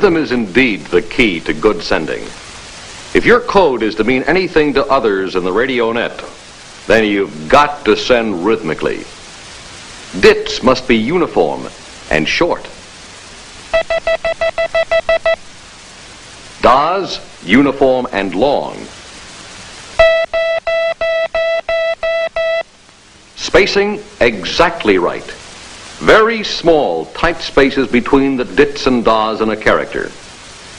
Rhythm is indeed the key to good sending. If your code is to mean anything to others in the radio net, then you've got to send rhythmically. Dits must be uniform and short. Das, uniform and long. Spacing exactly right. Very small, tight spaces between the dits and das in a character,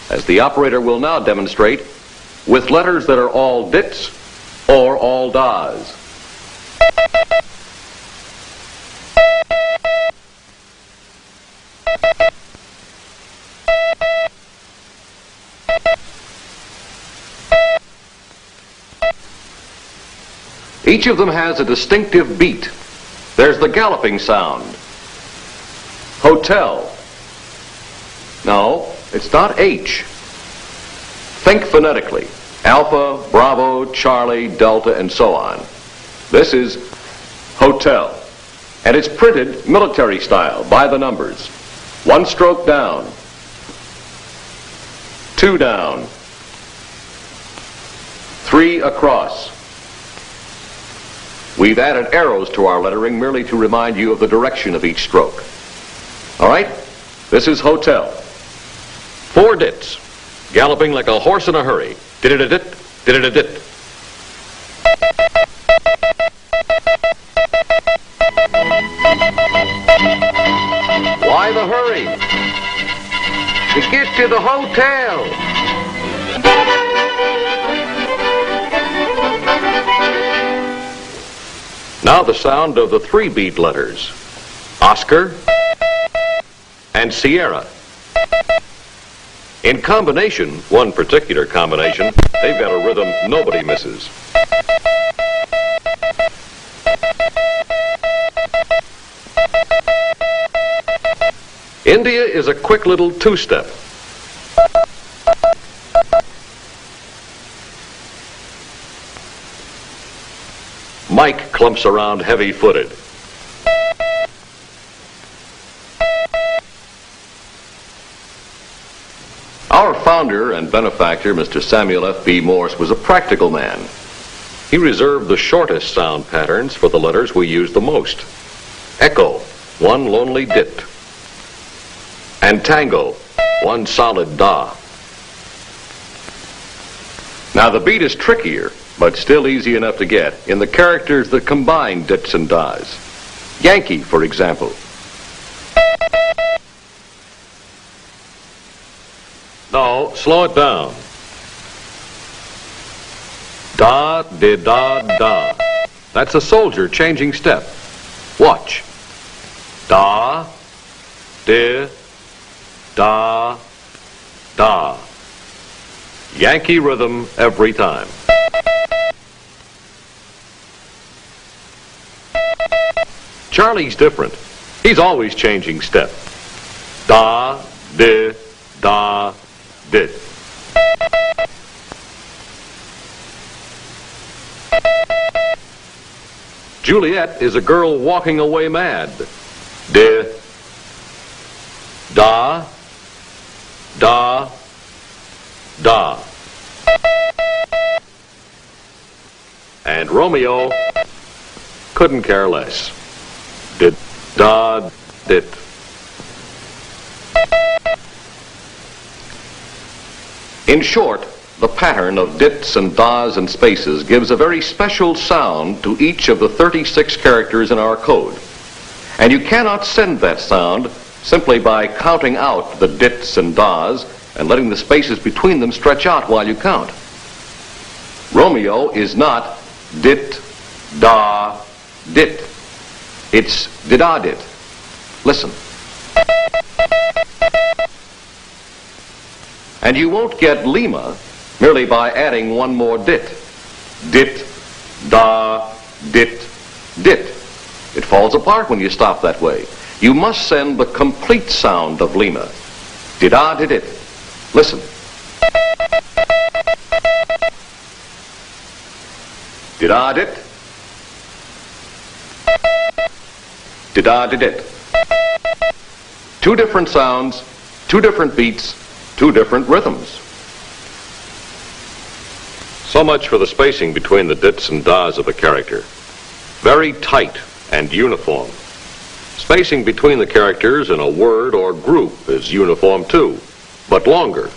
as the operator will now demonstrate with letters that are all dits or all das. Each of them has a distinctive beat. There's the galloping sound. Hotel. No, it's not H. Think phonetically. Alpha, Bravo, Charlie, Delta, and so on. This is hotel. And it's printed military style, by the numbers. 1 stroke down. 2 down. 3 across. We've added arrows to our lettering merely to remind you of the direction of each stroke. All right? This is hotel. 4 dits, galloping like a horse in a hurry. Did-it-a-dit, did-it-a-dit. Why the hurry? To get to the hotel. Now the sound of the 3-beat letters, Oscar and Sierra. In combination, one particular combination, they've got a rhythm nobody misses. India is a quick little 2-step. Mike clumps around heavy-footed. Our founder and benefactor, Mr. Samuel F.B. Morse, was a practical man. He reserved the shortest sound patterns for the letters we use the most. Echo, 1 lonely dit. And tango, 1 solid da. Now the beat is trickier, but still easy enough to get, in the characters that combine dits and das. Yankee, for example. No, slow it down. Da, di, da, da. That's a soldier changing step. Watch. Da, di, da, da. Yankee rhythm every time. Charlie's different. He's always changing step. Da, di, da, di. Juliet is a girl walking away mad. Di, da, da, da. And Romeo couldn't care less. Did, da, dit. In short, the pattern of dits and das and spaces gives a very special sound to each of the 36 characters in our code. And you cannot send that sound simply by counting out the dits and das and letting the spaces between them stretch out while you count. Romeo is not dit, da, dit. It's did-a-dit. Listen. And you won't get Lima merely by adding 1 more dit. Dit, da, dit, dit. It falls apart when you stop that way. You must send the complete sound of Lima. Did-a-did-it. Listen. Did-a-dit. Did-a-did-it. 2 different sounds, 2 different beats, two different rhythms. So much for the spacing between the dits and das of a character. Very tight and uniform. Spacing between the characters in a word or group is uniform too, but longer.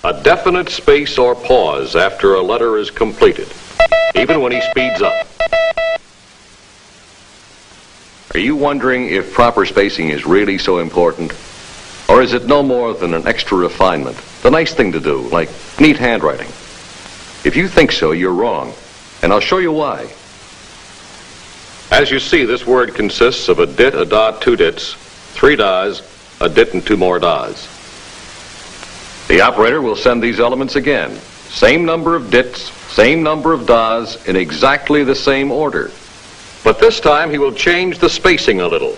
A definite space or pause after a letter is completed, even when he speeds up. Are you wondering if proper spacing is really so important? Or is it no more than an extra refinement, the nice thing to do, like neat handwriting? If you think so, you're wrong, and I'll show you why. As you see, this word consists of a dit, a da, two dits, three das, a dit, and two more das. The operator will send these elements again. Same number of dits, same number of das, in exactly the same order. But this time he will change the spacing a little.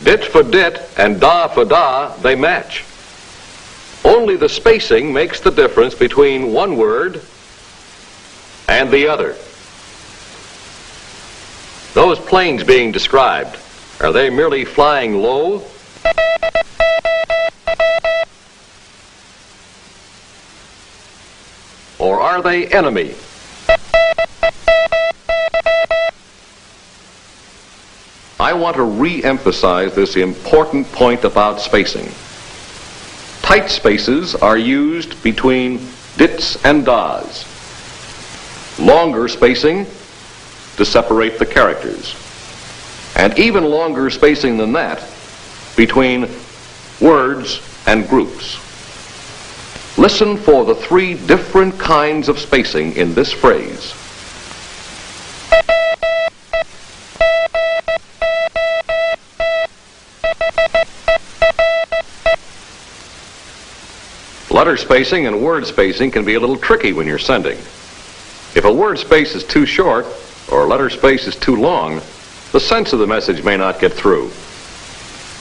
Dit for dit and da for da, they match. Only the spacing makes the difference between one word and the other. Those planes being described, are they merely flying low? Or are they enemy? I want to re-emphasize this important point about spacing. Tight spaces are used between dits and das. Longer spacing to separate the characters. And even longer spacing than that between words and groups. Listen for the three different kinds of spacing in this phrase. Letter spacing and word spacing can be a little tricky when you're sending. If a word space is too short or a letter space is too long, the sense of the message may not get through.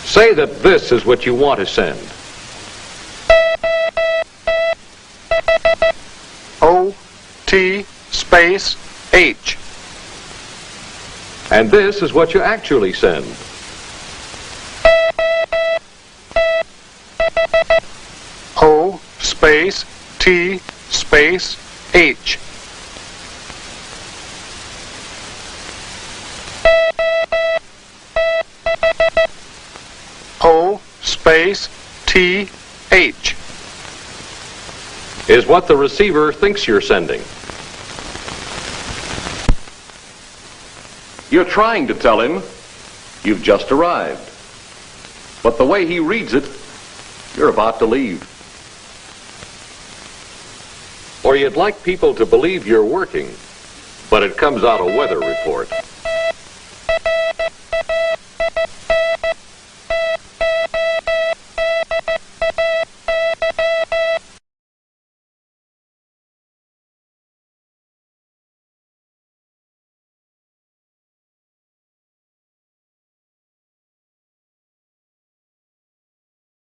Say that this is what you want to send. O-T space H. And this is what you actually send. O space T space H. O space T H. Is what the receiver thinks you're sending. You're trying to tell him you've just arrived. But the way he reads it, you're about to leave. Or you'd like people to believe you're working, but it comes out a weather report.